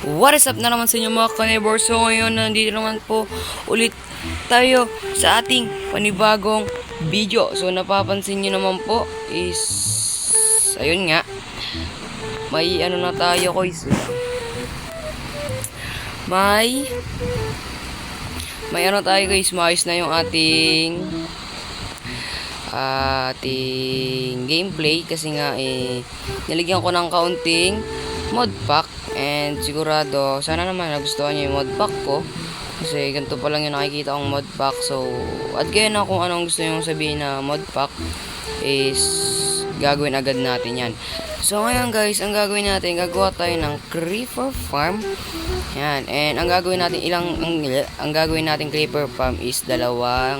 What is up na naman sa inyo mga kanibor? So ngayon nandito naman po ulit tayo sa ating panibagong video. So napapansin nyo naman po is ayun nga, may ano na tayo guys. May ano tayo guys, maayos na yung ating gameplay kasi nga nilagyan ko ng kaunting mod pack. And sigurado, sana naman nagustuhan nyo yung mod pack ko. Kasi ganito pa lang yung nakikita kong mod pack. So, at kayo na kung anong gusto nyo sabihin na mod pack is gagawin agad natin yan. So, ngayon guys, ang gagawin natin, gagawa tayo ng creeper farm. Yan. And ang gagawin natin, ang gagawin natin creeper farm is dalawa,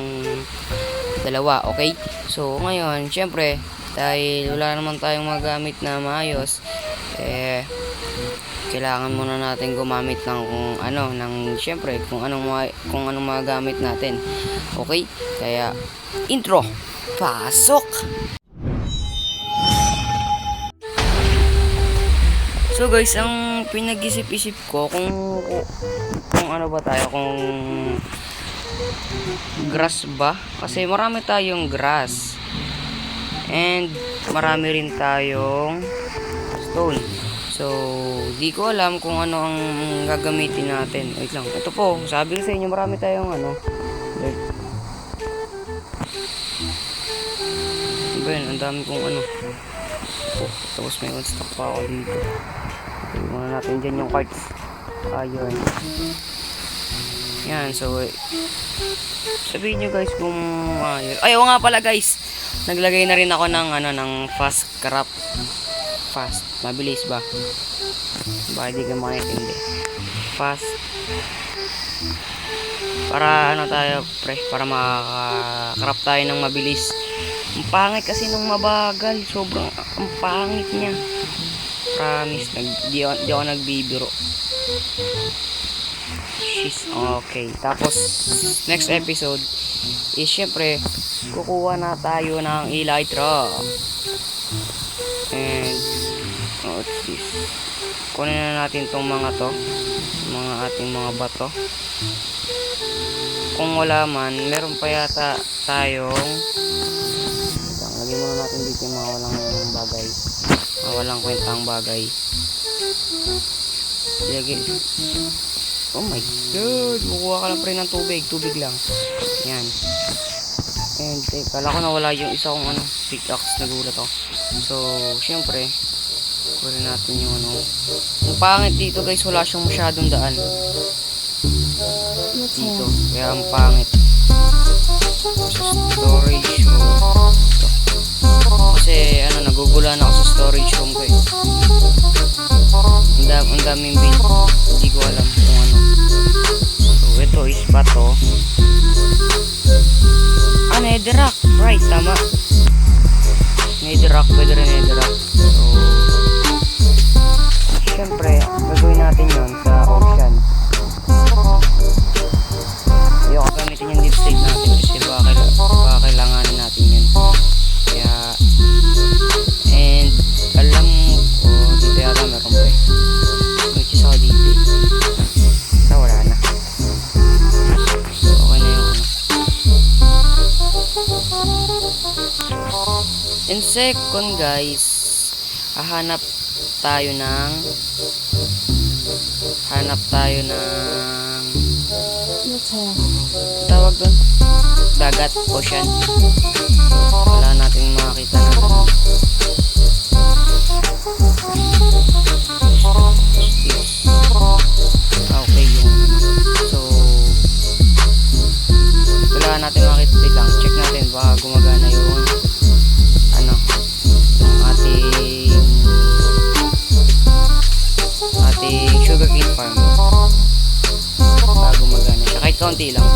okay? So, ngayon, syempre, dahil wala naman tayong magamit na maayos, kailangan muna natin gumamit ng syempre kung anong magamit natin. Okay? Kaya intro. Pasok. So guys, ang pinag-isip-isip ko kung ano ba tayo, kung grass ba? Kasi marami tayong grass. And marami rin tayong stone. So, di ko alam kung ano ang gagamitin natin. Wait lang. Ito po, sabi ko sa inyo, marami tayong dirt. Diba yun? Ang dami kong tapos may stock pa ako dito. Okay, muna natin dyan yung carts. Ayun. Yan, so, sabihin nyo guys kung ayaw nga pala guys. Naglagay na rin ako ng fast craft. Fast, mabilis ba? Hindi ka makikindi. Fast. Para tayo, para makaka-craft tayo ng mabilis. Ang pangit kasi nung mabagal, sobrang ang pangit niya. Promise, di ako nagbibiro. Okay, tapos next episode is syempre kukuha na tayo ng elytra. And what's this? Kunin na natin tong mga ating mga bato. Kung wala man, meron pa yata tayong lagyan muna natin dito yung mga walang kwentang bagay. Lagyan. Oh my god, kukuha ka lang pre ng tubig lang. Yan. And kala ko nawala yung isa kong pickaxe, nagulat ako. So, syempre, kunin natin yung ang pangit dito guys, wala siyang masyadong daan. Dito, kaya ang pangit. Sa storage room. Kasi, nagugulan ako sa storage room ko Ang daming bin. Hindi ko alam kung ano. So, ito is bato. Netherrack. Right, tama. Netherrack, pwede rin netherrack. So, syempre, gagawin natin yun sa ocean. Ayoko gamitin yung deep state natin kasi baka kailanganin natin yun. Kaya, and, alam ko, dito yata meron pa which is ako dito. So, wala na. Okay na yung in second guys, hanap tayo ng tawag doon, dagat, ocean. Wala nating makakita na okay yung so wala natin makakita lang. Check natin baka gumagana yung ating sugarcane farm. Bago magana siya, kahit kaunti lang.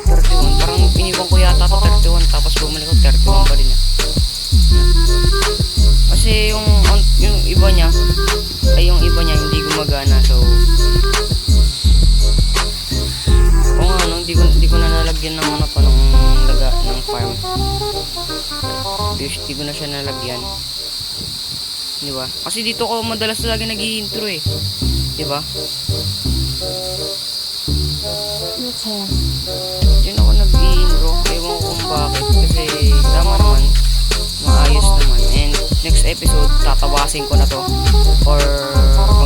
31, parang iniwan ko yata to 31, tapos bumalik ko 31 pa rin niya. Kasi yung iba niya hindi gumagana. So kung hindi ko na nalagyan ng ng farm. Hindi ko na siya nalagyan. Di ba? Kasi dito ko madalas lagi nag-i-intro Diba? Your turn. Diyan ako nag-i-intro. Ewan ko kung bakit. Kasi tama naman. Maayos naman. And next episode, tatawasin ko na to. Or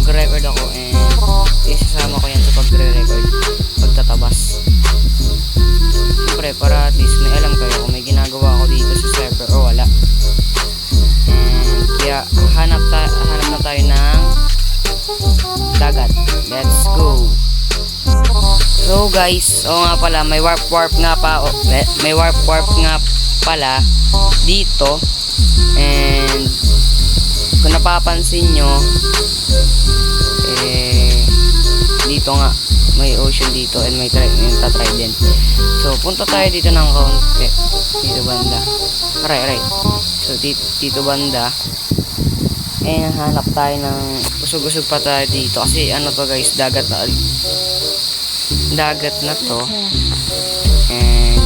mag-record ako and isasama ko yan sa pagre-record. Pagtatabas. Siyempre, para at least may alam kayo kung may ginagawa ako dito sa server o wala. And kaya hanap na tayo ng dagat. Let's go. So guys, nga pala, may warp nga pa, may warp nga pala dito. And kung napapansin nyo, dito nga may ocean dito and may trident. So punta tayo dito ng kaunti, dito banda. Aray. So dito banda. And hanap tayo ng usog-usog pa tayo dito kasi ano to guys, dagat na to. And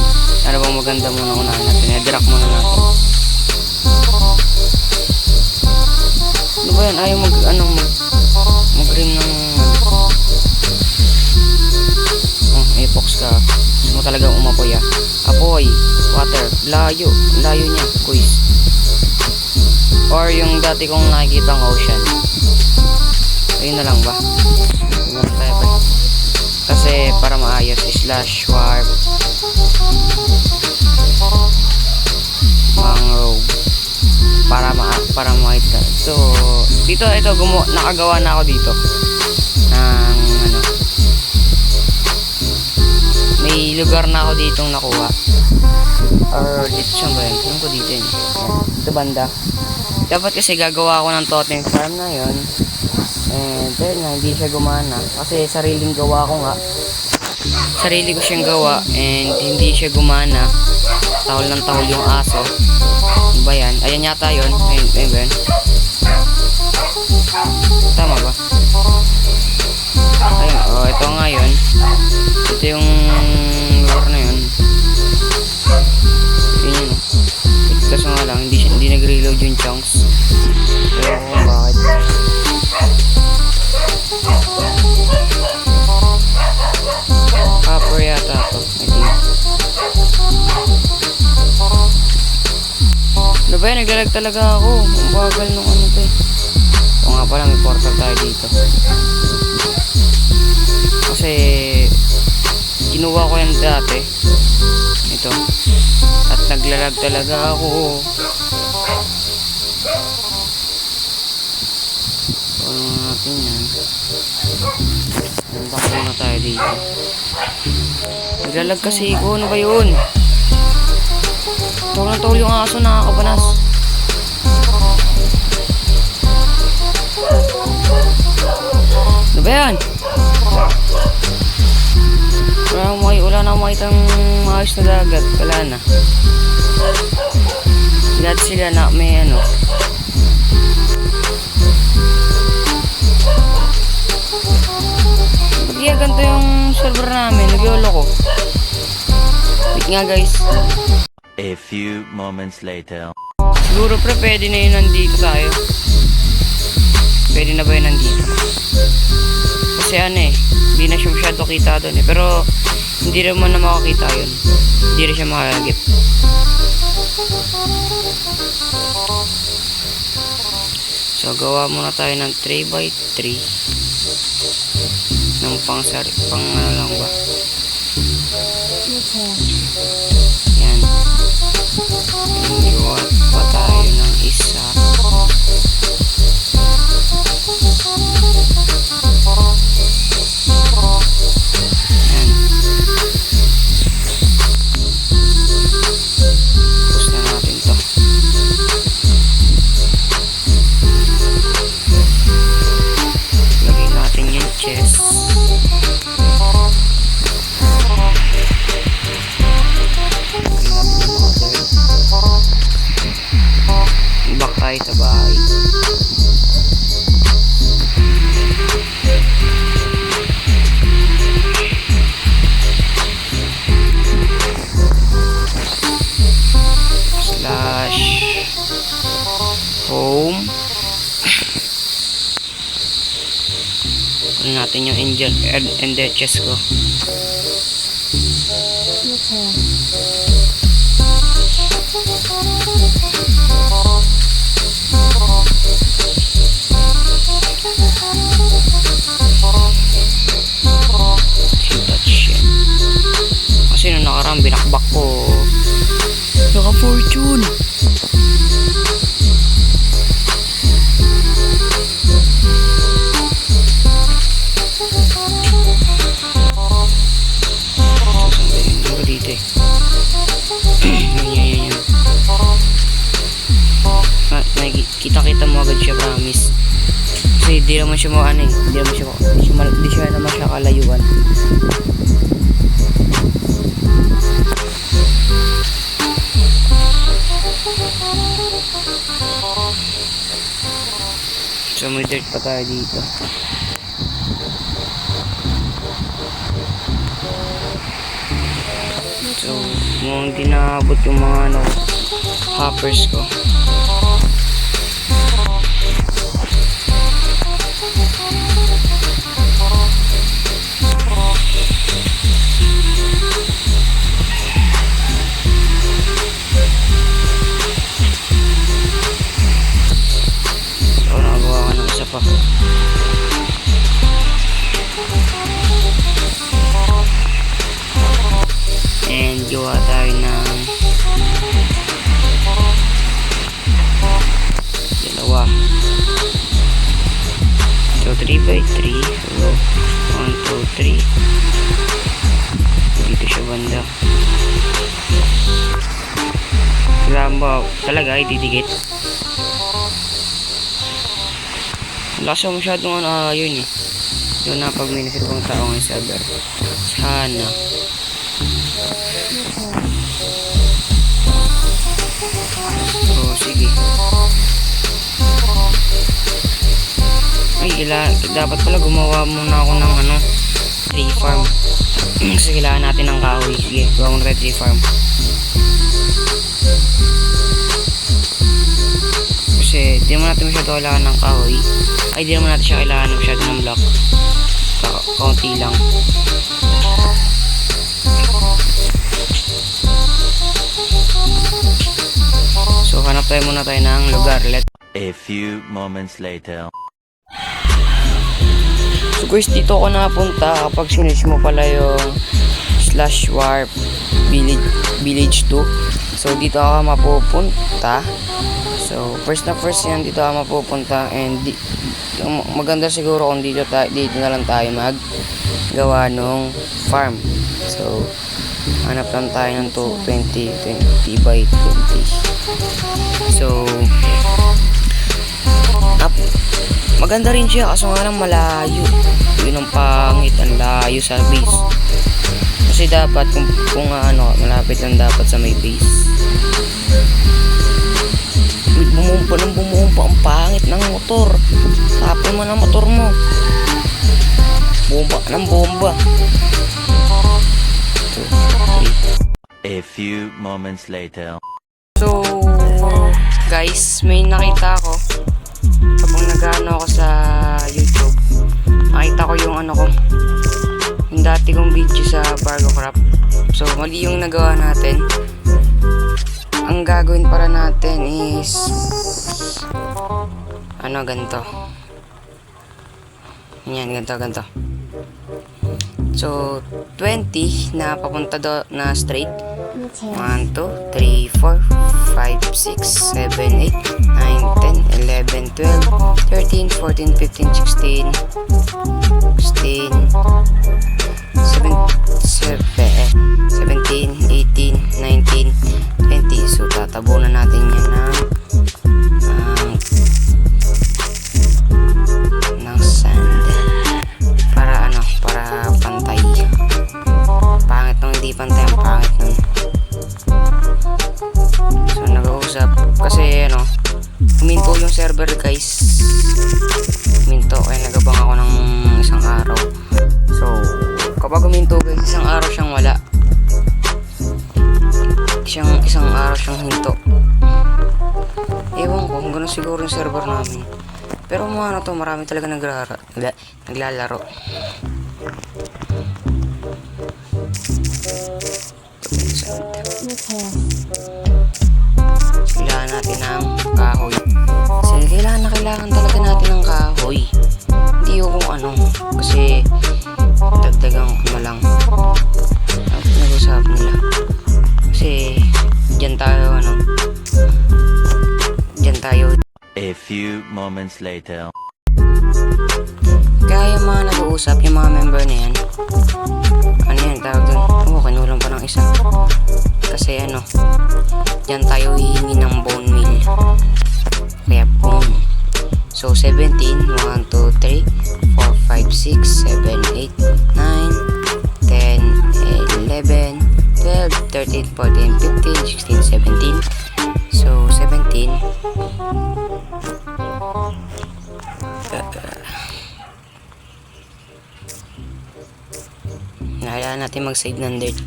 ano bang maganda muna unahin natin, i-drag muna natin. Ano ba yan? Ayaw mag-rim ng epox ka. Gusto mo talagang umapoy apoy, water, layo niya guys. Or yung dati kong nakikita ng ocean. Ayun na lang ba? Tingnan tayo ba? Kasi para maayos, slash warp mangrove para makita. So dito nakagawa na ako dito ng may lugar na ako ditong nakuha. Or dito siya ba yun? Tingnan ko dito yun. Dito banda. Dapat kasi gagawa ako ng totem farm na yun. And then hindi siya gumana. Kasi sariling gawa ko nga. Sarili ko siyang gawa. And hindi siya gumana. Tahol ng tahol yung aso. Ano ba yan? Ayan yata yun. Ayun ba yun? Tama ba? Ayun. Oh, ito nga yun. Ito yung lugar na yun. Yun. Kaso nga lang, hindi nag-reload yung chunks. Pero kung bakit. Copper yata ito, I think. Ano ba yan? Naglalag talaga ako. Ang bagal nung ano to eh. O nga pala, may portal tayo dito. Kasi kinuha ko yan dati. Ito. At naglalag talaga ako. Ano natin yan? Nandang muna tayo dito. Naglalag kasi ko. Ano ba yun? Tawag ng tawag yung aso, nakakabanas. Ano ba yan? Wala na makitang maayos na dagat. Wala na. Lahat sila na may ano. Ba't kaya ganito yung server namin? Nagyolo ko. Wait nga guys. A few moments later. Siguro pwede na yun nandito tayo. Pwede na ba yun nandito? Kasi ano eh, hindi na siya masyado kita doon eh. Pero hindi naman na makakita yun. Hindi rin siya makalagip. So gawa muna tayo ng 3x3 ng pang ano lang ba. Yan. Gawa pa tayo ng isa. Yan. Tapos na natin to. Lagay natin yung chest. Kunin natin yung angel and the chest ko. Wheelchair. See that shit. Kasi nung nakaraan binakbak ko. Naka-fortune. Saan dito eh. Yan. Kita-kita mo agad siya, promise. Kasi di naman siya ano eh. Di siya naman siya kalayuan. So may dirt pa tayo dito. So mukhang di naabot yung mga ano, hoppers ko. So nakagawa ka ng isa pa. And gawa tayo ng dalawa. So 3x3. So 1, 2, 3. Dito siya banda. Kailangan ba talaga ididikit? Wala siya masyadong yun eh. Doon na pag minisit kong tao ng server. Sana. So, sige. Ay, dapat pala gumawa muna ako ng tree farm. Kasi kailangan natin ng kahoy. Sige, gawa muna tayo tree farm. Kasi di naman natin masyado kailangan ng kahoy. Ay, di naman natin siya kailangan masyado ng block. Kaunti lang. So, hanap tayo muna tayo ng lugar. A few moments later. So guys, dito ako nakapunta kapag sinis mo pala yung /warp village 2. So dito ako mapupunta. So first yan, dito ako mapupunta. And maganda siguro kung dito na lang tayo maggawa ng farm. So hanap lang tayo ng 20 by 20. So maganda rin siya, kaso nga lang malayo. Yun ang pangit, ang layo sa base. Kasi dapat kung malapit lang dapat sa may base. Bumumpa ang pangit ng motor. Tapon mo ng motor mo. Bomba ng bomba. So, A few moments later. So, guys, may nakita ako habang nag-ano ako sa YouTube. Nakita ko yung yung dati kong video sa Bargocraft. So, mali yung nagawa natin. Ang gagawin para natin is ganito. Yan, ganito. So, 20 na papunta na straight. 1, 2, 3, 4, 5, 6, 7, 8, 9, 10, 11, 12, 13, 14, 15, 16, 17, 18, 19, 20. So, tatabunan natin yan ng sand. Para pantay. Pangit nung hindi pantay, ang pangit nun. So, nag-uusap. Kasi, huminto yung server, guys. Huminto. Kaya nagabang ako ng isang araw. So, kapag huminto, guys, isang araw siyang wala. Isang araw siyang hinto. Ewan ko, kung gano'n siguro yung server namin. Pero mga ano to, marami talaga naglalaro. Okay. Kailangan natin ng kahoy. Kasi kailangan talaga natin ng kahoy. Hindi ko kung ano. Kasi dagdagan ko na lang. Nag-usap nila. Kasi dyan tayo A few moments later. kaya yung mga nag-uusap, yung mga member na yan, ano yan, tawag dun, kinulang pa ng isa. Kasi dyan tayo hihingi ng bone meal. Kaya boom. So 17, 1, 2, 3, 4, 5, 6, 7, 8, 9, 10, 11, 12, 13, 14, 15, 16, 17. So 17. Kailangan natin mag-save ng dirt.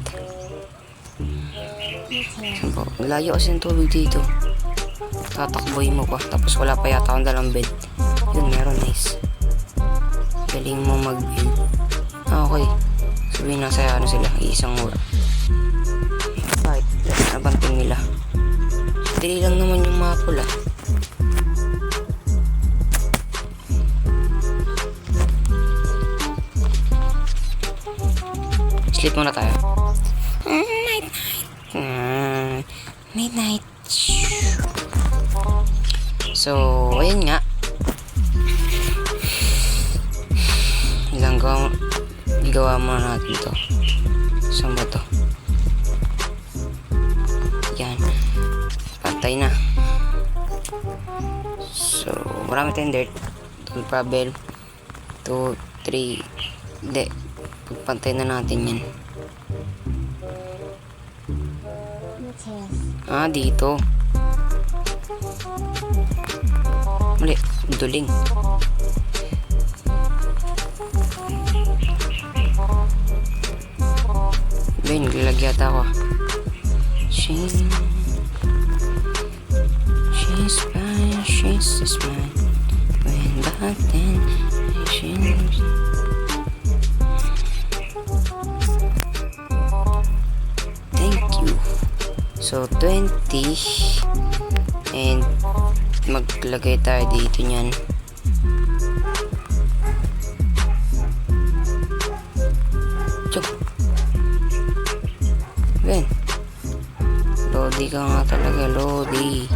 So, layo kasi ng tubig dito. Tatakboy mo pa. Tapos wala pa yata akong dalang bed. Yun, meron, nice. Galing mo mag-build. Okay. Sabihin na sa'yo sila. Isang mura. Bakit? Nabanting nila. Dili lang naman yung mga pula. Sleep muna tayo. Night. So, ayun nga. Igawa muna natin to. Saan ba to? Yan. Patay na. So, marami tayong dirt. Tool problem. 2, 3. Hindi. Pagpantay na natin yan. Okay. Dito. Mali. Duling. Ben, naglalagay yata ako. She's fine, she's just mine. When back then, she's... Thank you. So, 20. And, maglagay tayo dito niyan. Chok. Ben. Lodi ka nga talaga, Lodi.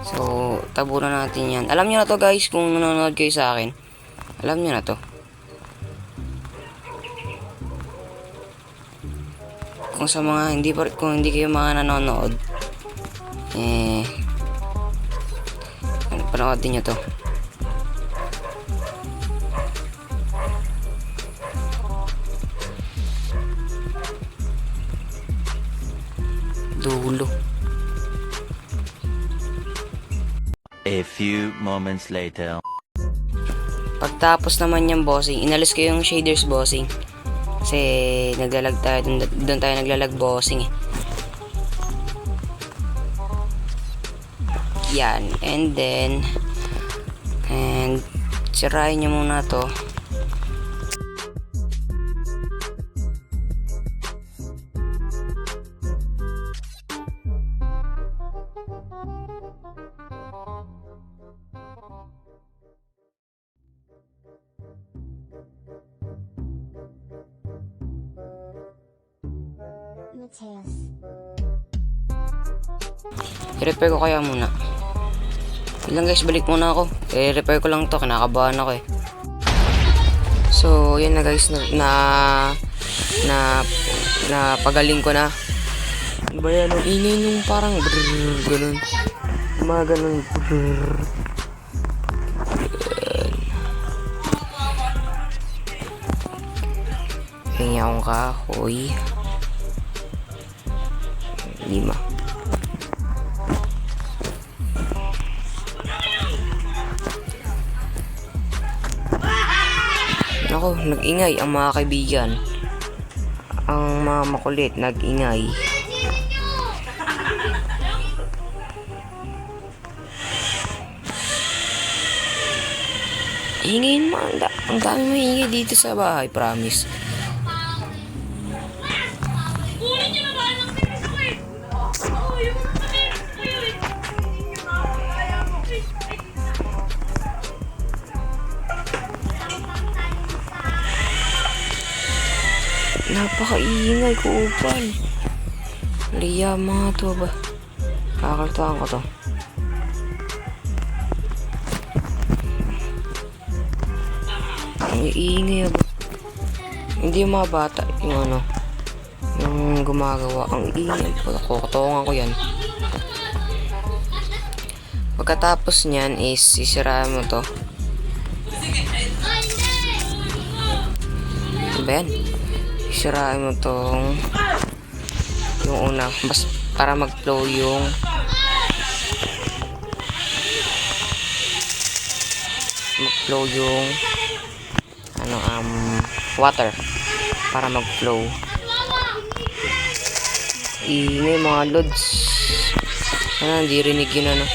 So, tabunan natin yan. Alam nyo na to guys, kung nanonood kayo sa akin. Alam nyo na to. Kung sa mga kung hindi kayo mga nanonood, panoodin nyo to. Dulo. A few moments later. Pagtapos naman yung bossing, inalis ko yung shaders bossing. Kasi naglalag tayo, doon tayo naglalag bossing eh. Yan, and then sirain nyo muna to. Mateus. I-repair ko kaya muna. Ilang guys, balik muna ako. I-repair ko lang to, kinakabahan ako eh. So, yun na guys, na pagaling ko na. Ano ba yan? Ang ingay nung parang brrrr, ganun. Mga ganun. Brrrr. Hingi akong kahoy. 5. Ako, nag-ingay ang mga kaibigan. Ang mga makulit, nag-ingay. Ingayin mo. Ang dami maingay dito sa bahay, promise. Napakaingay ko, upal. Liya mga to ba? Kakaltuhan ko to. Ang iingay ba? Hindi yung mga bata, yung ano, yung gumagawa. Ang iingay po ako, katongan ko yan. Pagkatapos niyan is sisiraan mo to. Ano ba yan? Sisiraan mo tong yung una, para mag-flow yung ano, water para mag-flow. Ingay mga lods. Sana hindi rinig yun ano.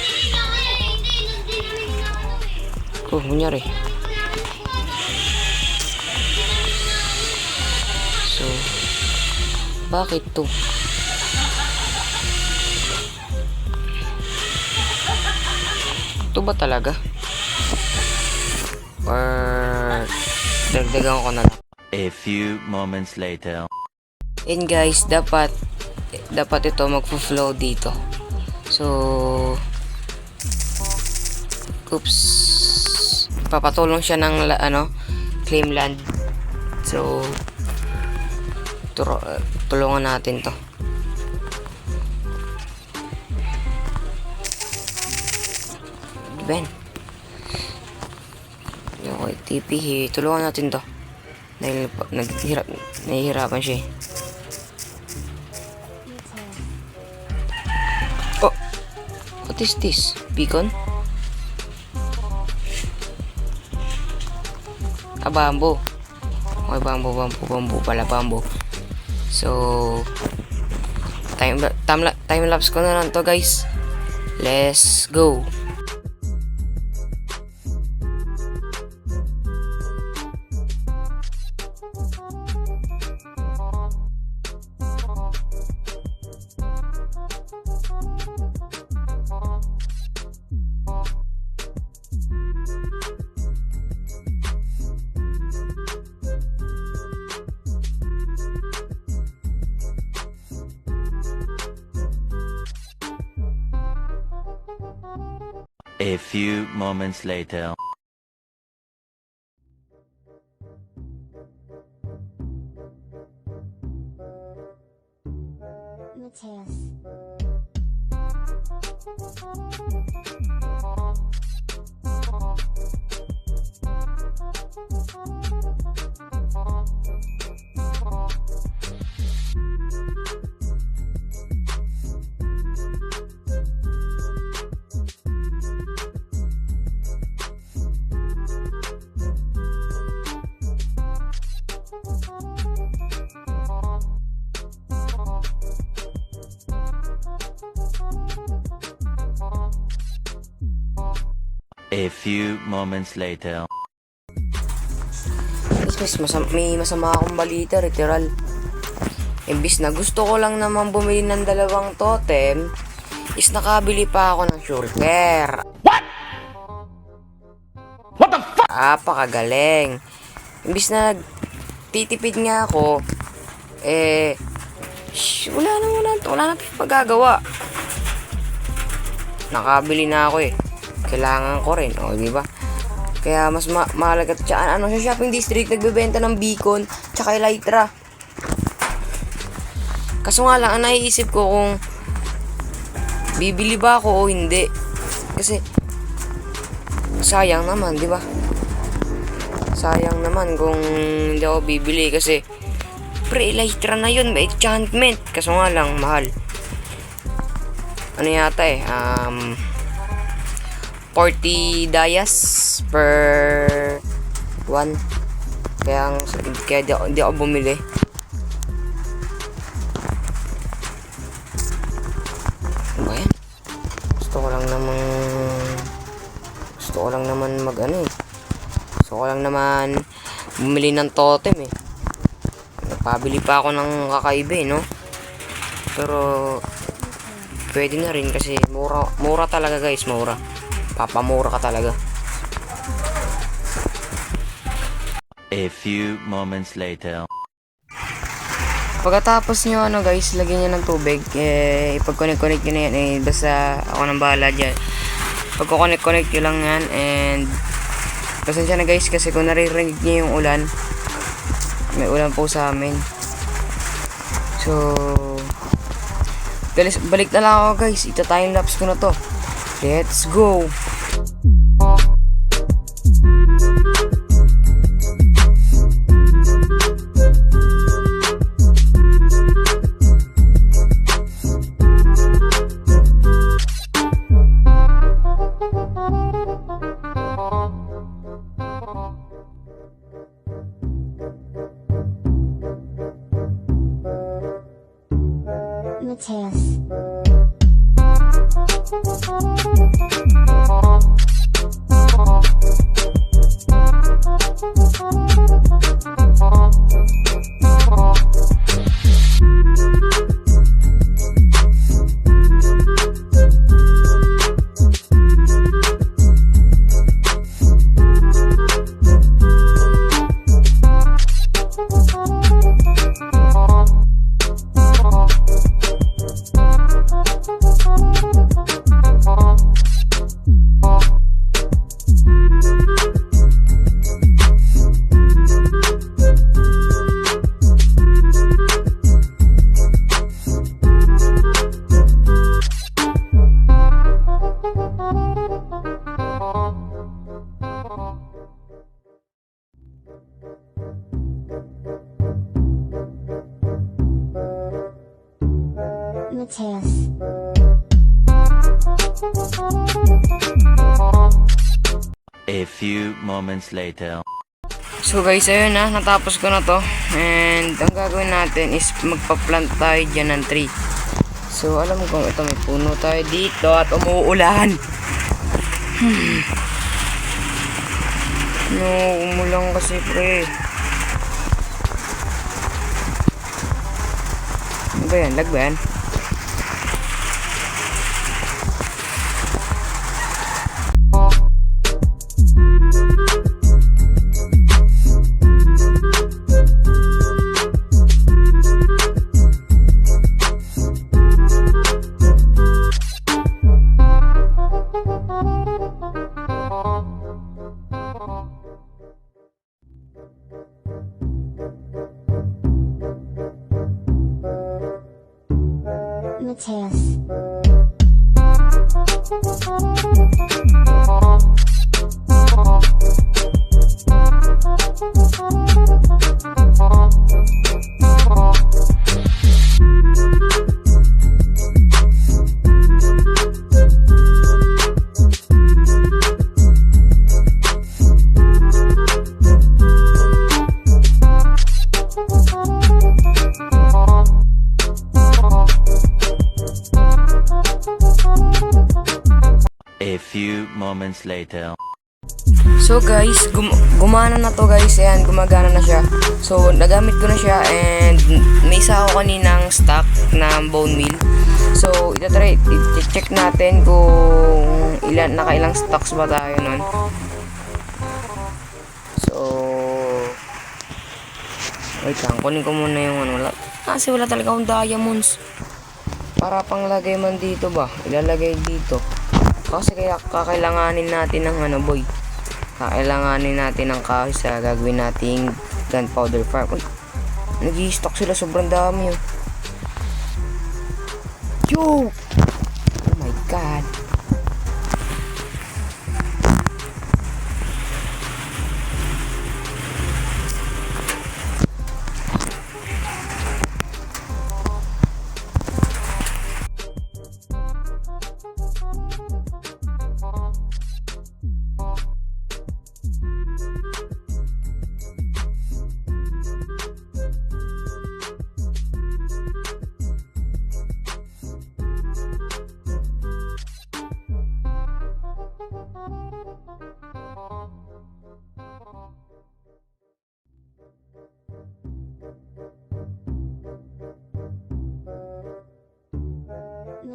Oh, kunyari. So, bakit to? Ito ba talaga? Or dagdagan ko na lang. A few moments later. And guys, dapat ito magfo-flow dito. So, oops. Papatulong siya ng claim land. So, tulungan natin to. Ben. Okay, TP, tulungan natin to. Dahil nahihirapan siya eh. Oh! What is this? Beacon? Bamboo. Okay, bamboo pala, bamboo. So, time lapse ko na lang to guys. Let's go. A few moments later. Mateus. A few moments later. May masama akong balita, literal. Imbis na gusto ko lang naman bumili ng 2 totem, is nakabili pa ako ng shulker. What the fuck? Pakagaling. Imbis na titipid nga ako, wala na pagagawa. Nakabili na ako eh. Kailangan ko rin, di ba? Kaya mas mahalaga siya. Sa shopping district nagbebenta ng beacon tsaka elytra. Kaso nga lang, ang naiisip ko kung bibili ba ako o hindi. Kasi sayang naman, di ba? Sayang naman kung hindi ako bibili kasi pre-elytra na yun, may enchantment. Kaso nga lang, mahal. Ano yata 40 dayas per 1. Kaya di ako bumili. Ano ba yan? Gusto ko lang naman So ko lang naman bumili ng totem eh. Nagpabili pa ako ng kakaiba eh, no? Pero pwede na rin kasi mura talaga guys, mura. Papamura ka talaga. A few moments later. Pagkatapos nyo ano guys, lagyan nyo ng tubig, ipag-connect nyo na yan, basta ako nang bahala dyan. Pagko-connect nyo lang yan, and pasensya na guys kasi kung naririnig nyo yung ulan, may ulan po sa amin. So guys, balik na lang ako guys, ita-timelapse ko na to. Let's go! Mateus. Mateus. A few moments later. So guys, ayun na, natapos ko na to. And ang gagawin natin is magpa-plant tayo dyan ng tree. So alam ko, ito may puno tayo dito at umuulan. No, umulan kasi pre. Ano ba yan? Lag ba yan? Mateus. A few moments later. So guys, gumana na to guys. Ayan, gumagana na siya. So nagamit ko na siya and may isa ako kaninang stock ng bone meal. So i-check natin kung nakailang stocks ba tayo nun. So wait lang, kunin ko muna yung ano. Kasi wala talaga akong diamonds. Para pang lagay man dito ba? Ilalagay dito. Kasi kaya kakailanganin natin ng ano boy. Kakailanganin natin ng kahoy sa gagawin nating gunpowder farm. Uy, nag-i-stock sila, sobrang dami yun. Yo! Oh my god.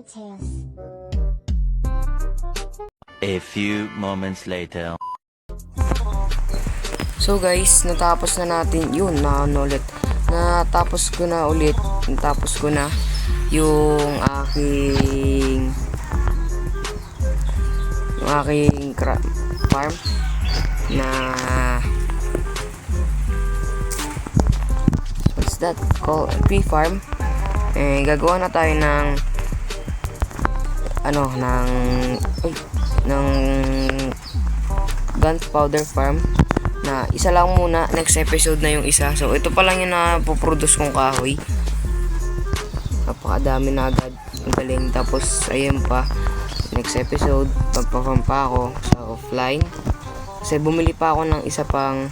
Tales. A few moments later. So guys, natapos na natin yun na ano ulit. Natapos ko na yung aking farm na what's that called? Tree farm. Eh gagawa na tayo ng ng gunpowder farm na isa lang muna. Next episode na yung isa. So ito pa lang yung napoproduce kong kahoy. Napakadami na agad. Ang galing. Tapos ayun pa, next episode magpa-farm pa ako sa offline kasi bumili pa ako ng isa pang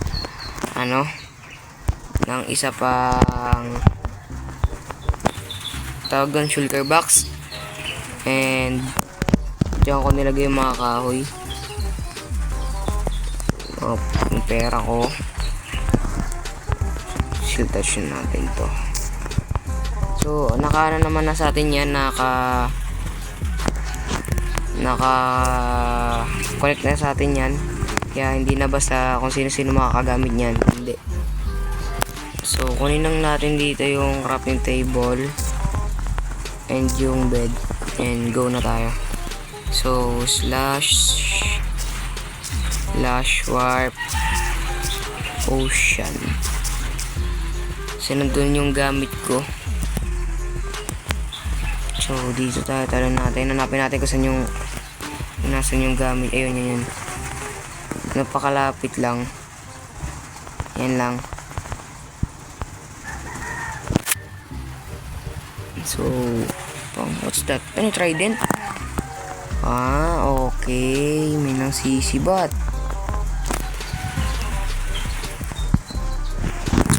tawag doon shulker box, and diyan ko nilagay yung mga kahoy. Yung pera ko, shield touch natin to. So naka naman na sa atin yan, naka connect na sa atin yan, kaya hindi na basta kung sino makakagamit yan, hindi. So kunin lang natin dito yung crafting table and yung bed, and go na tayo. So slash warp ocean, so nandun yung gamit ko. So dito tayo, talo natin, hanapin natin kung nasan yung gamit. Ayun, yun. Napakalapit lang. Yan lang. So what's that? Ano, trident? Okay, may nang sisibat.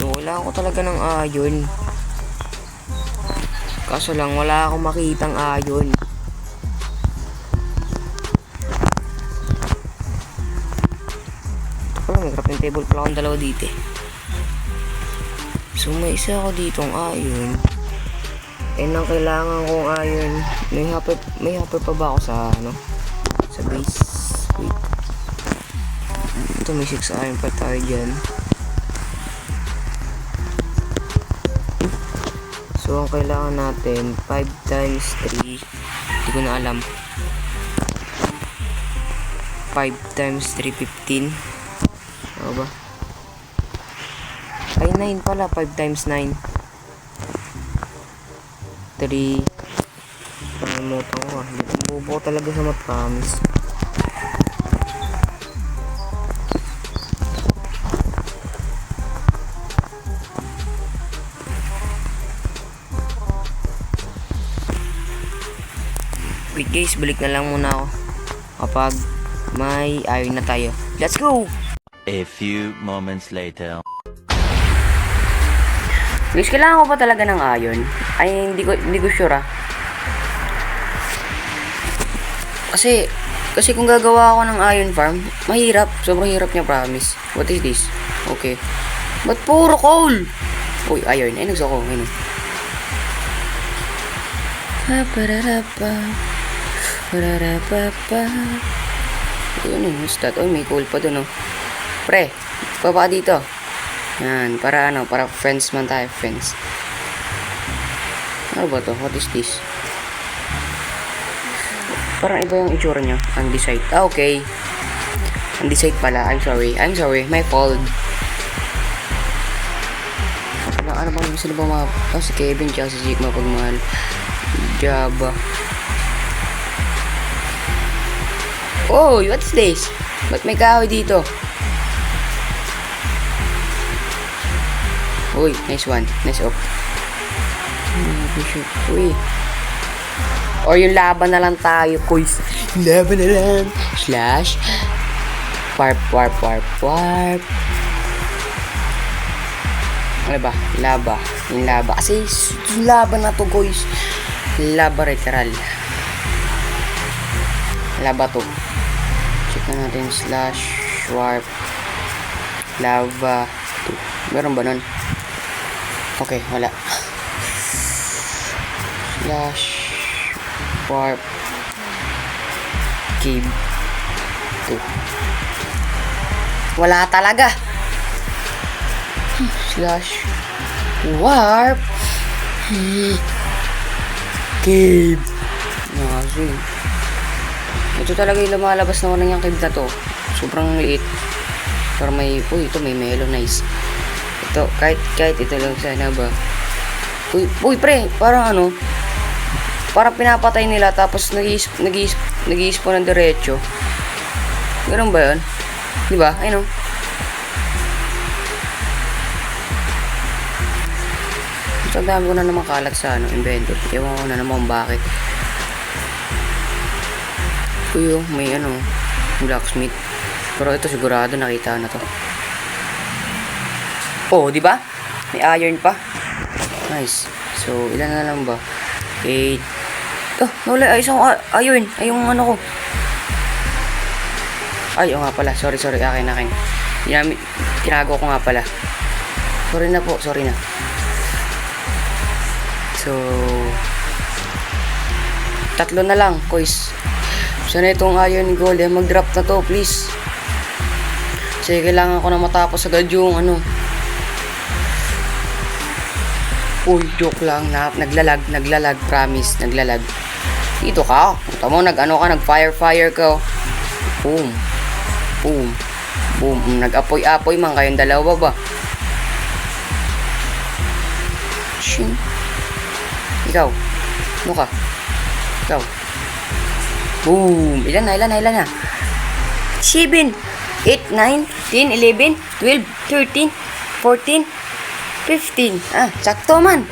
So wala ko talaga ng iron, kaso lang wala akong makitang iron. Ito pala, may crafting table pala akong dalawa dito. So may isa ako ditong iron, and ang kailangan kong iron, may hopper pa ba ako sa sa base? Wait, ito may 6 iron pa tayo dyan. So ang kailangan natin 5 times 3, hindi ko na alam. 5 times 3, 15. Ano ba? Ay, 9 pala. 5 times 9, 3. Panginoto ko. Bubo ko talaga sa promise. Wait guys, balik na lang muna ako kapag may iron na tayo. Let's go! A few moments later. Guys, kailangan ko ba talaga ng iron? Ay, hindi ko sure Kasi kung gagawa ako ng iron farm, mahirap. Sobrang hirap niya, promise. What is this? Okay. Ba't puro coal? Uy, iron. Ay, nagsuko. Ayun. Ayun, stat. Uy, may coal pa dun, Pre, baba dito. Yan, para friends man tayo, friends. Ano ba to? What is this? Parang iba yung itsura niya. Andesite. Okay. Andesite pala. I'm sorry. My fault. Ano bang gusto ba mga... si Kevin tsaka si Jake mapagmahal. Java. Oh, what's this? Ba't may kahoy dito? Uy, nice one. Nice off. Uy. Or yung laban na lang tayo, guys. Laban na lang. Slash. Warp. Ano ba? Laba. Yung laba. Kasi yung laban na to, guys. Laba literal. Laba to. Check na natin. Slash. Warp. Lava. Meron ba nun? Okay, wala. Slash Warp. Cave 2. Wala talaga. Slash. Warp. Cave. Nakaso. Ito talaga yung lumalabas na walang yung cave na to. Sobrang liit. Pero may, ito may melonize. Ito, kahit ito lang sana ba. Pre, parang parang pinapatay nila tapos nag-i-spawn ng diretso. Ganun ba yun? Diba? Ayun. So, dami ko na naman kalat sa inventory. Ewan ko na naman bakit. May blacksmith. Pero ito sigurado nakita na to. Oh, di ba? May iron pa. Nice. So, ilan na lang ba? 8. Oh, nawala isang iron. Ay, yung ko. Ay, nga pala. Sorry. Akin. Tinago ko nga pala. Sorry na po. Sorry na. So, 3 na lang, guys. Sana itong iron golem mag-drop na to, please. Kasi kailangan ko na matapos agad yung Uy, joke lang. Naglalag, promise. Naglalag. Dito ka. Punta mo, nag-fire ka. Boom. Nag-apoy-apoy man kayong dalawa ba? Shin. Ikaw. Ano ka? Ikaw. Boom. Ilan na? 7, 8, 9, 10, 11, 12, 13, 14, 15. Sakto man.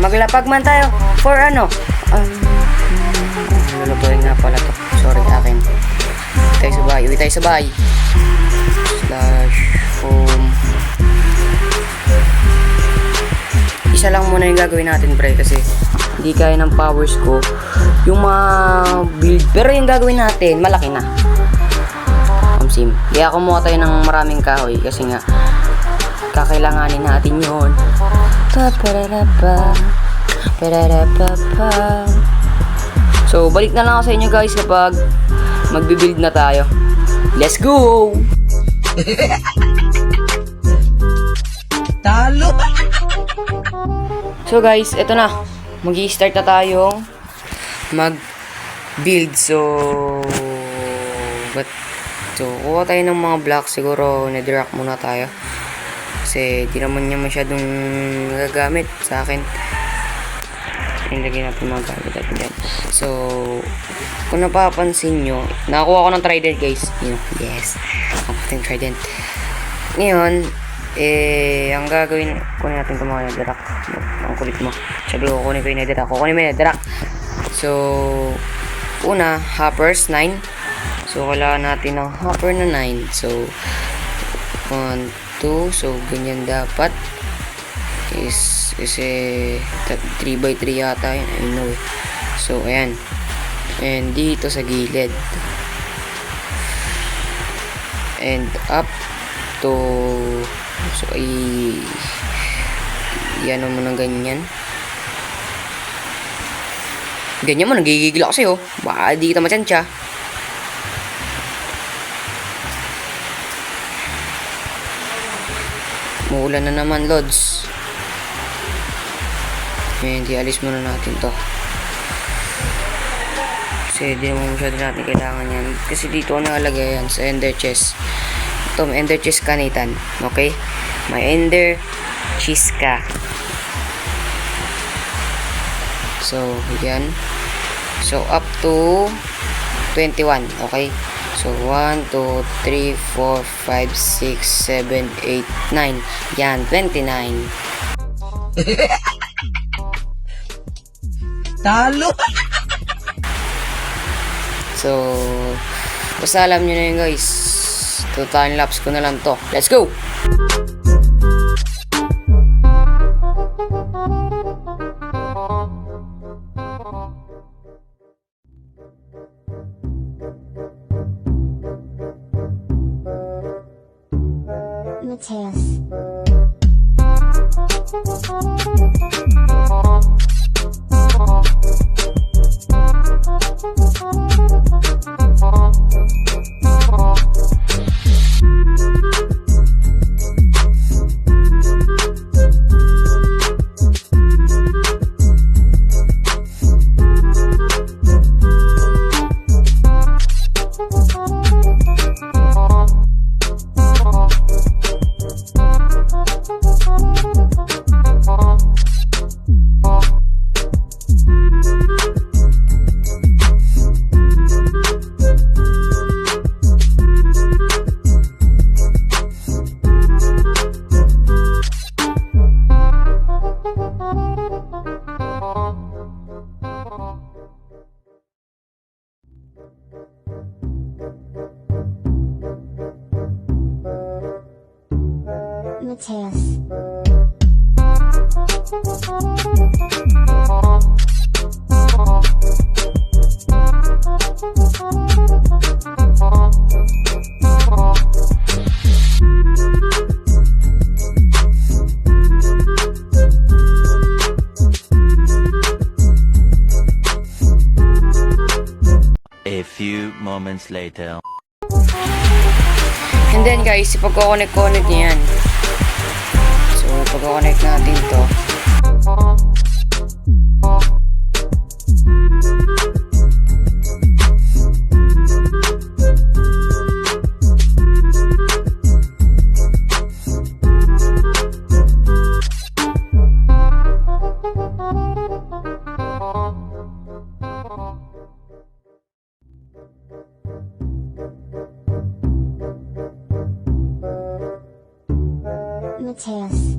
Maglapag man tayo for lulutuin nga pala to. Sorry, akin. Uwi tayo sabay. Slash home. Isa lang muna yung gagawin natin, pre, kasi hindi kaya ng powers ko yung build. Pero yung gagawin natin, malaki na. Sim. Kaya kumuha tayo ng maraming kahoy kasi nga kakailanganin natin yun. So, balik na lang ako sa inyo, guys, kapag magbibuild na tayo. Let's go! Talo! So, guys, eto na. Mag-i-start na tayong mag-build. So, kuha tayo ng mga blocks. Siguro, netherrack muna tayo. Kasi, di naman niya masyadong nagagamit sa akin. Lagyan natin mga gamit natin dyan. So, kung napapansin nyo, nakakuha ko ng trident, guys. Yes. Nakakuha ng trident. Ngayon, ang gagawin, kunin natin itong mga netherrack. Ang kulit mo. Sabi ko, kunin ko yung netherrack. Kunin mo yung netherrack. So, una, hoppers, 9. So, kailangan natin ng hopper na 9. So, 1, 2. So, ganyan dapat. Kasi 3x3 yata yun. I know. So, ayan. And dito sa gilid. And up to... So, yan mo ng ganyan. Ganyan mo, nagigigil ako sa'yo. Baka di kita matyansya. Muulan na naman, Lods. Hindi, alis muna natin to. Kasi di naman masyado natin kailangan yan. Kasi dito ako nakalagay yan sa ender chest. Ito, may ender chest ka, Nathan. Okay? May ender chest ka. So, yan. So, up to 21. Okay? So, 1, 2, 3, 4, 5, 6, 7, 8, 9. Yan, 29. Talo! So, basta alam nyo na yun, guys. Time lapse ko na lang to. Let's go! Mateus. Mateus. A few moments later. And then guys, ipag-connect niya yan. So, ipag-connect natin to. Mateus.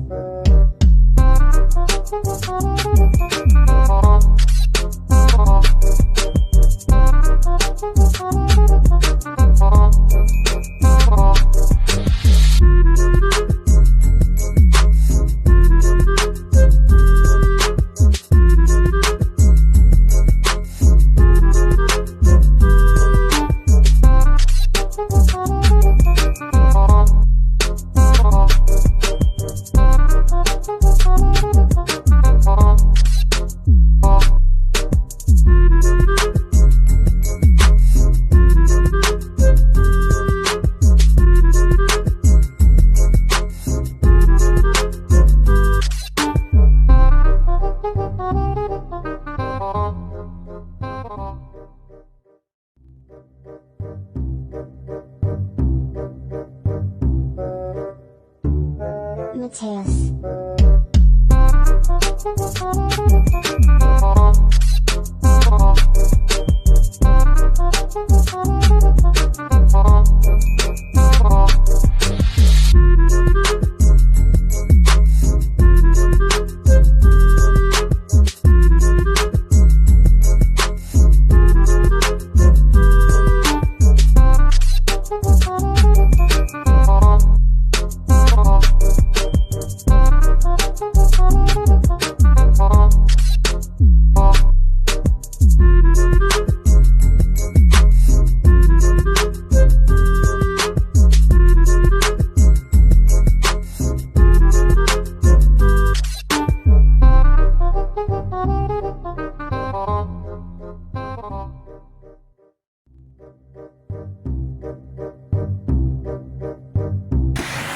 Mateus.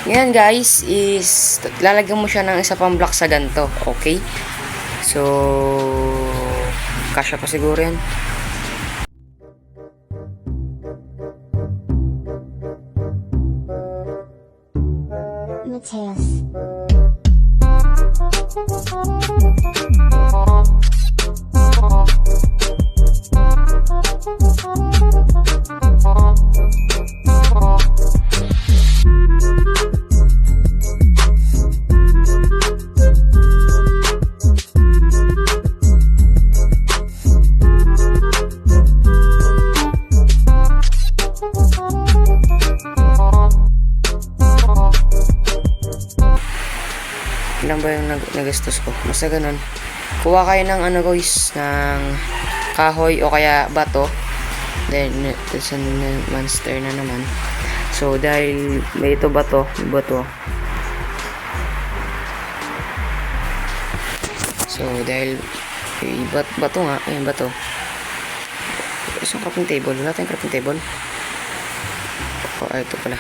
Yan guys, is lalagyan mo siya ng isa pang block sa ganito, okay? So, kasya pa siguro yan. Mateus. Ilan ba yung nagastos ko? Basta ganun. Kuha kayo ng ano guys, ng kahoy o kaya bato. Then, it's a monster na naman. So, dahil may ito bato, So, dahil bato nga, ayan bato. Isang crafting table. Wala tayong crafting table. Ito pala.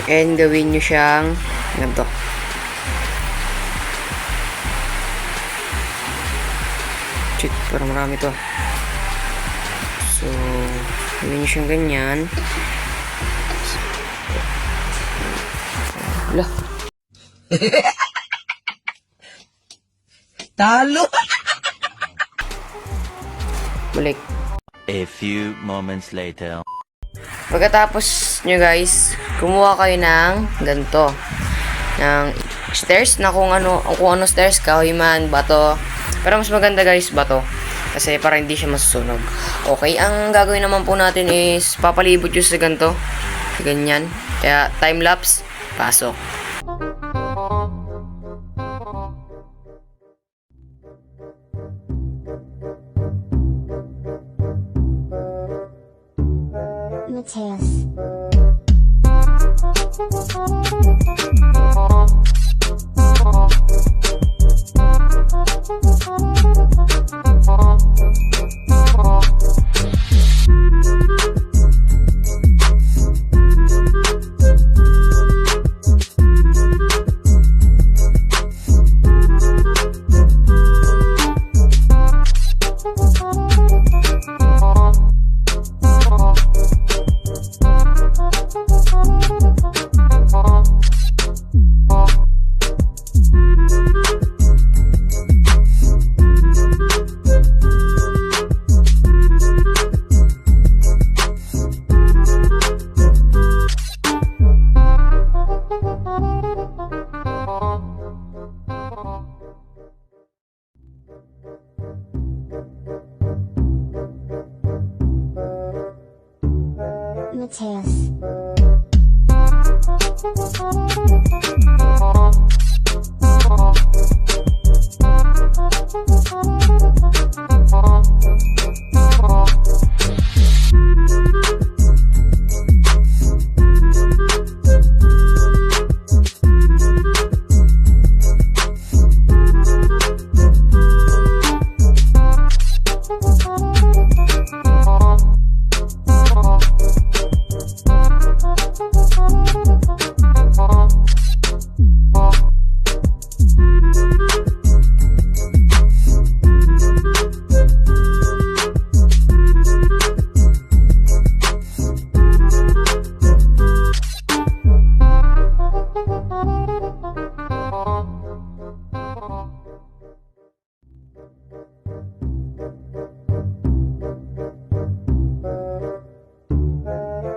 And gawin nyo siyang ganito. Shit, parang marami to. So, gawin nyo siyang ganyan. Wala. Talo! Balik. A few moments later. Pagkatapos nyo guys, kumuha kayo ng ganito. Ng stairs na kung ano stairs, kahoy man, bato. Pero mas maganda guys, bato. Kasi para hindi siya masusunog. Okay, ang gagawin naman po natin is papalibot yung sa ganito. Ganyan. Kaya time lapse, pasok. Mateus. Mateus.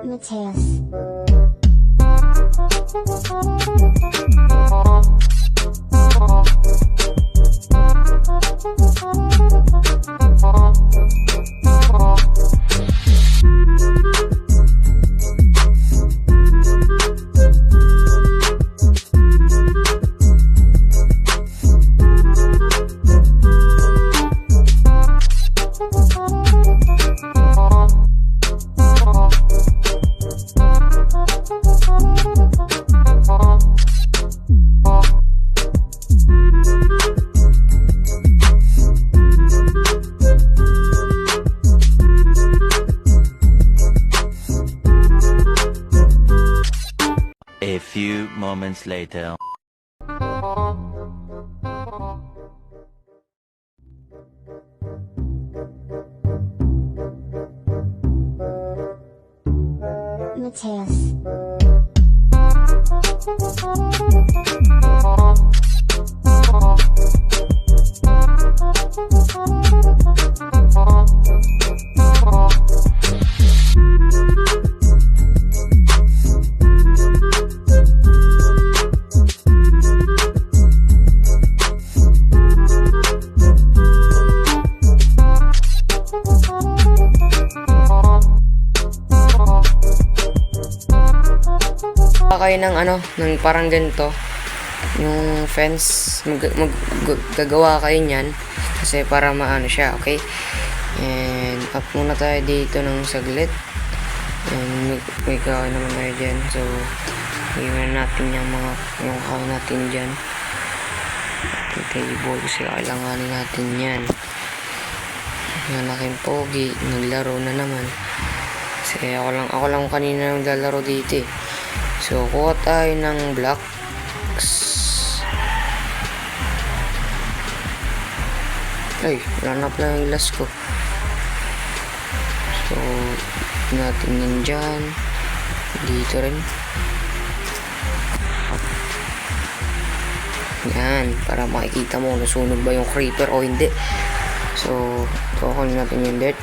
Mateus. A few moments later. Mateus. Kayo ng ng parang ganito yung fence, gagawa kayo niyan kasi para maano siya, okay? And up muna tayo dito ng saglit. And may kahoy naman tayo dyan. So, iwan natin yung kahoy natin dyan. Yung table kasi kailanganin natin yan. Yung laking pogi, naglaro na naman. Kasi ako lang kanina naglalaro dito eh. So, kuha tayo ng blocks. Ay, wala na pala yung glass ko. So, natin yan dyan. Dito rin. Yan, para makikita mo nasunog ba yung creeper o hindi. So, kukunin natin yung dirt.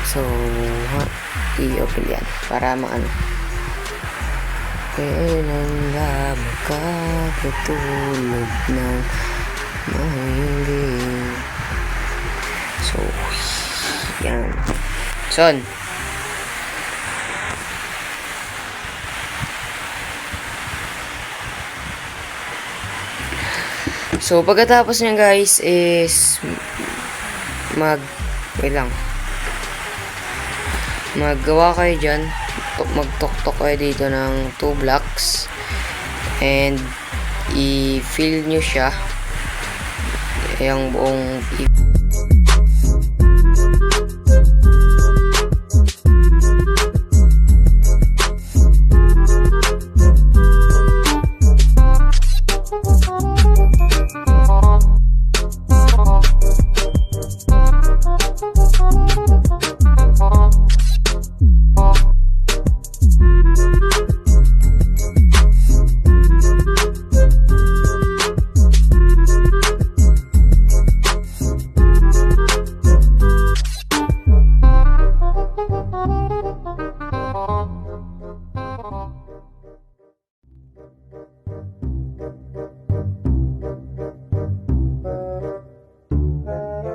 So, i-open yan para maano. Kailan nga makakatulog ng mahimbing. So, yan. Son. So, pagkatapos niyan guys is wait lang. Maggawa kayo dyan. Magtok-tok kayo dito ng 2 blocks. And i-fill nyo siya. Yung buong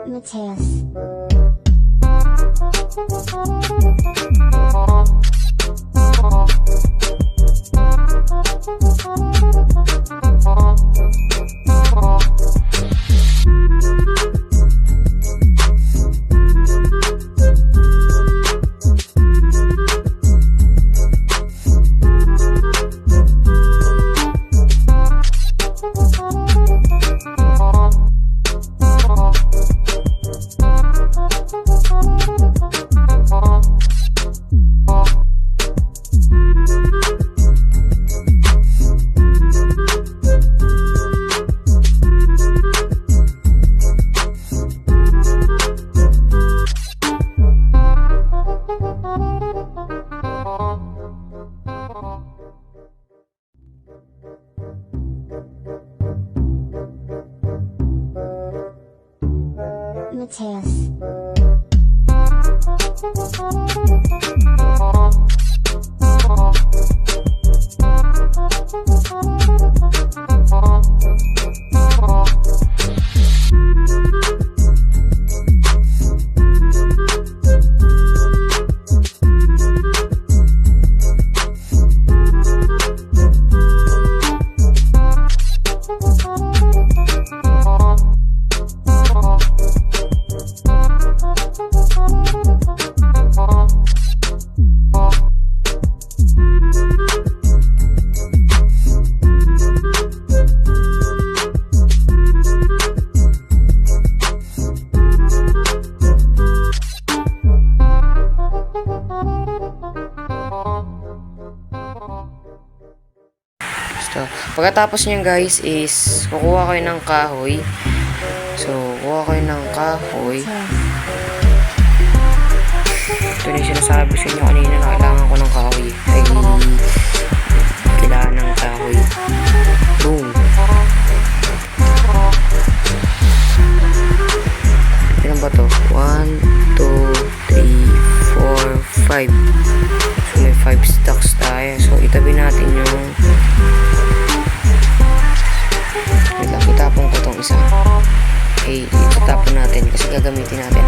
Mateus. Mateus. So, pagkatapos niyan guys is kukuha kayo ng kahoy. So, kukuha kayo ng kahoy. Ito na yung sinasabi sa inyo kanina na kailangan ko ng kahoy. Ay, kailangan ng kahoy. Boom. Ilan ba to? 1, 2, 3, 4, 5. So, may 5 stacks tayo. So, itabi natin yung itapon ko tong isa. Okay, itapon natin kasi gagamitin natin.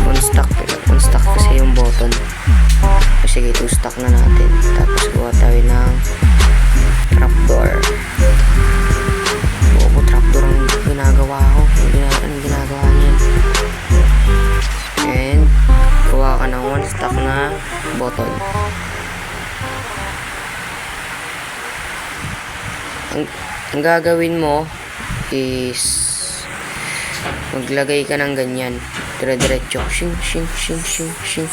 1 stack kasi yung button. So, sige, 2 stack na natin. Tapos gawa tayo ng Trapdoor. Bobo, trapdoor ang ginagawa ko. Anong ginagawa niyan? And kuha ka ng 1 stack na bottle. Ang gagawin mo is maglagay ka ng ganyan. Dire-diretso. Shing, shing, shing, shing, shing.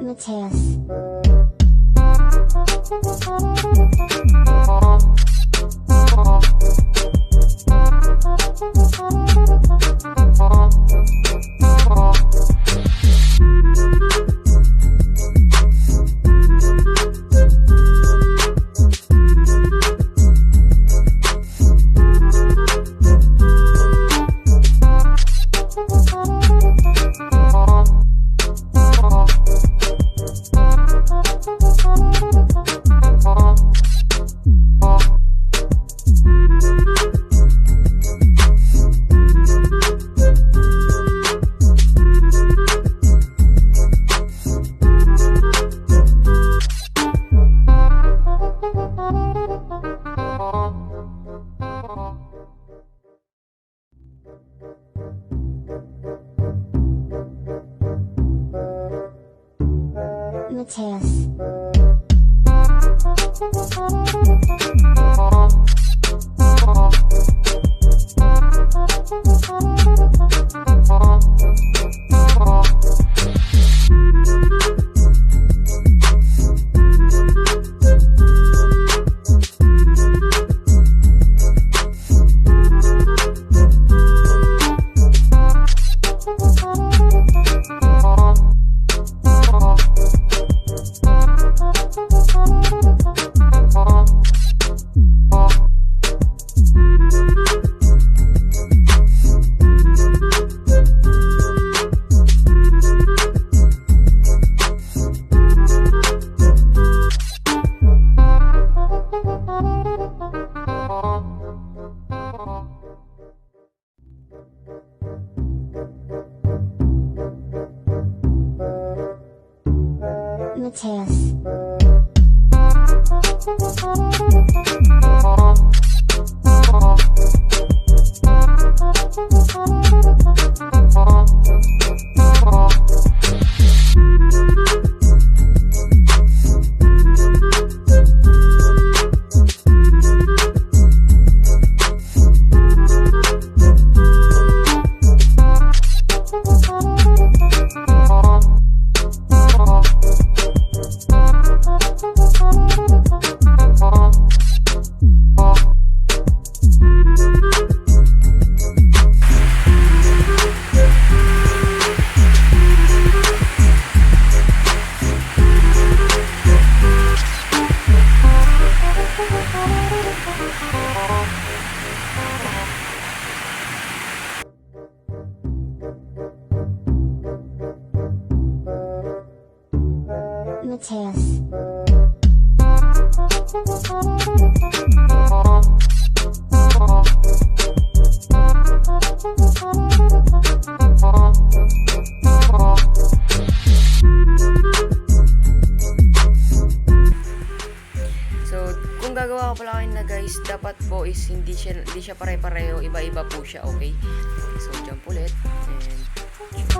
Mateus. Mateus. Mateus. Mateus. So, kung gagawa ko pala kayo na guys, dapat po is hindi siya pare-pareho, iba-iba po siya, okay? So, jump ulit. And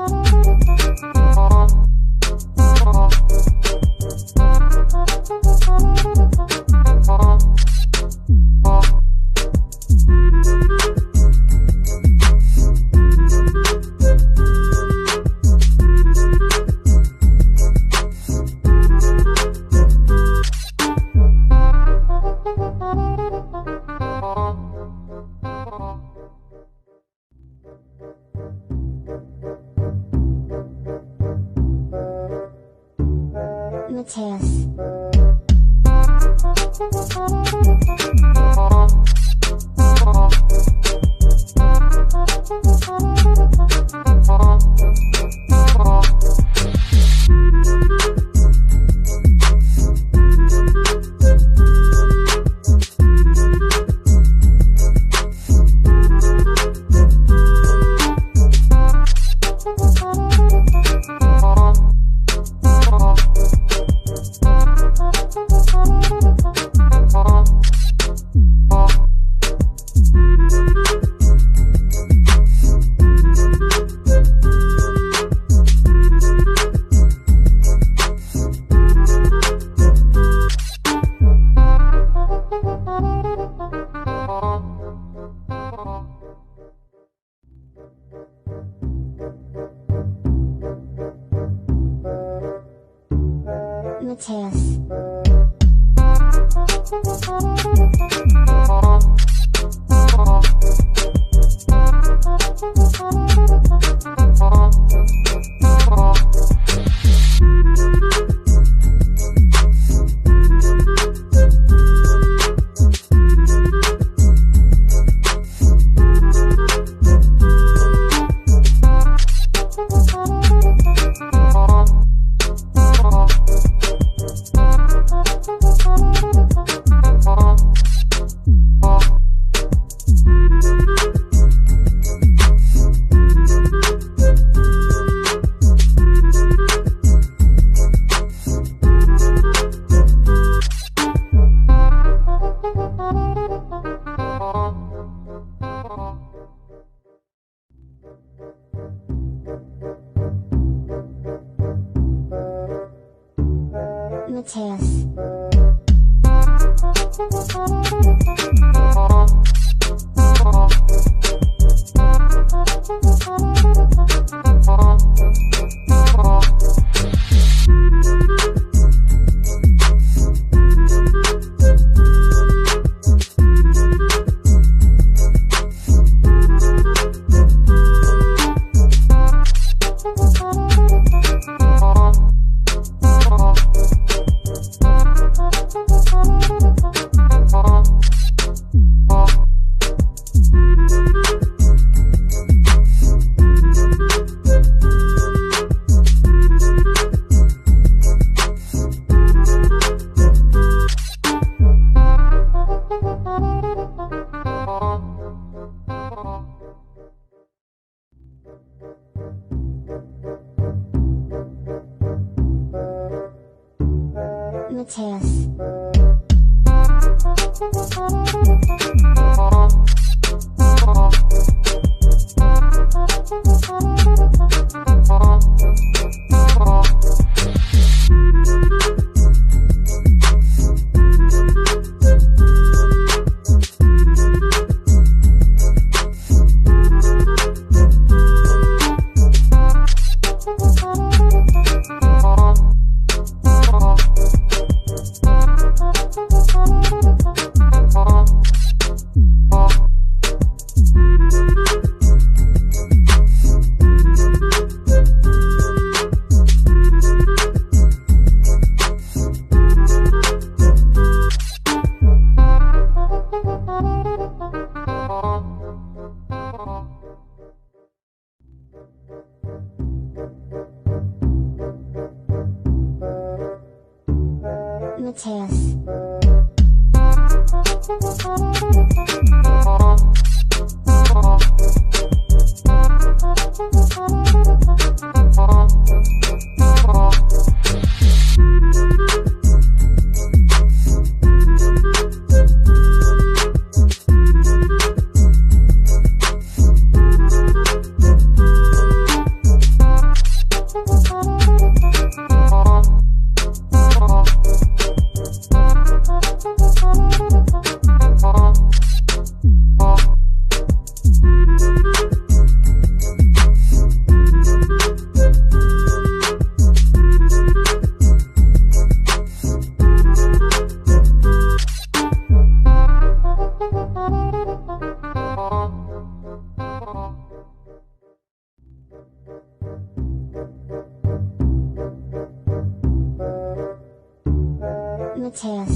Mateus.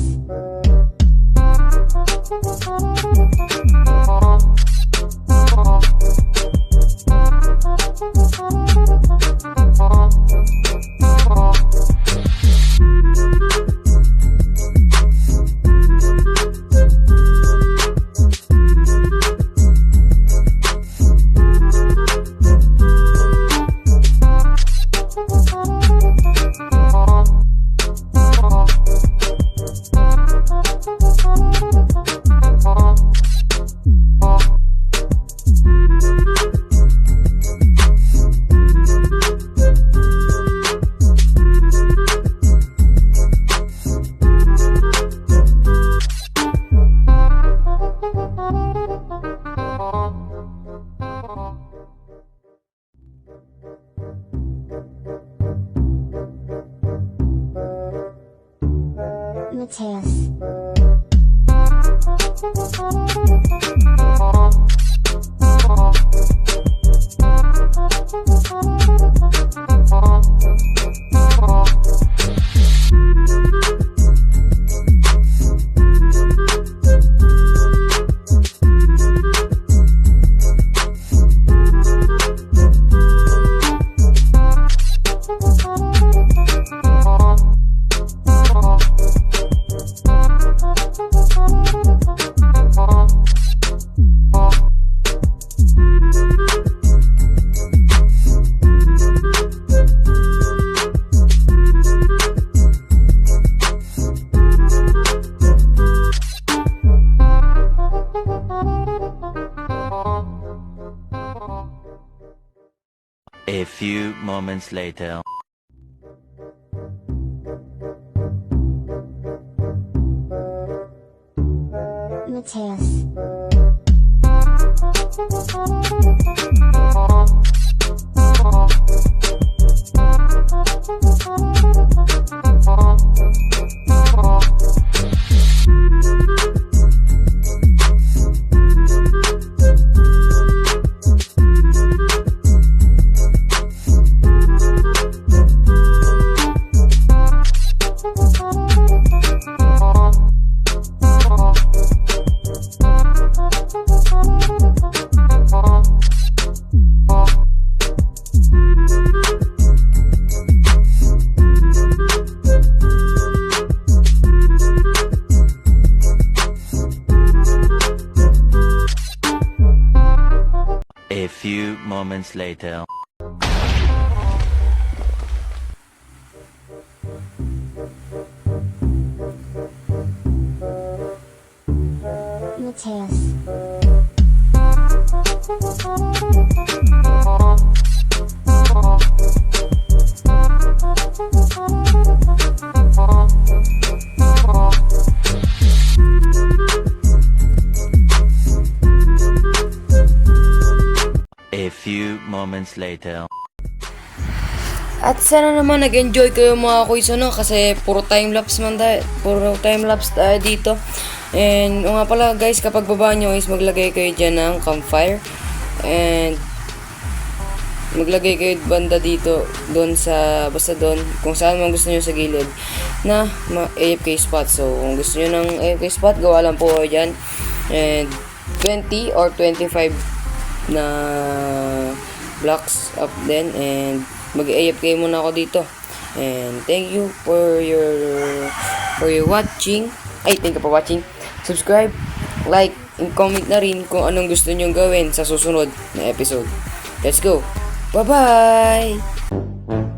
Mateus. A few moments later. Mateus. A few moments later. Mateus. A few moments later. At sana naman nag-enjoy kayo mga kuys, no? Kasi puro time-lapse tayo dito. And nga pala guys, kapag baba nyo is maglagay kayo dyan ng campfire. And maglagay kayo banda dito, doon sa, basta doon, kung saan man gusto nyo sa gilid na AFK spot. So kung gusto nyo ng AFK spot, gawa lang po kayo dyan. And 20 or 25 na blocks up then, and mag-AFK muna ako dito. And thank you for your watching. Thank you for watching. subscribe, like, and comment na rin kung anong gusto nyong gawin sa susunod na episode. Let's go! Bye-bye!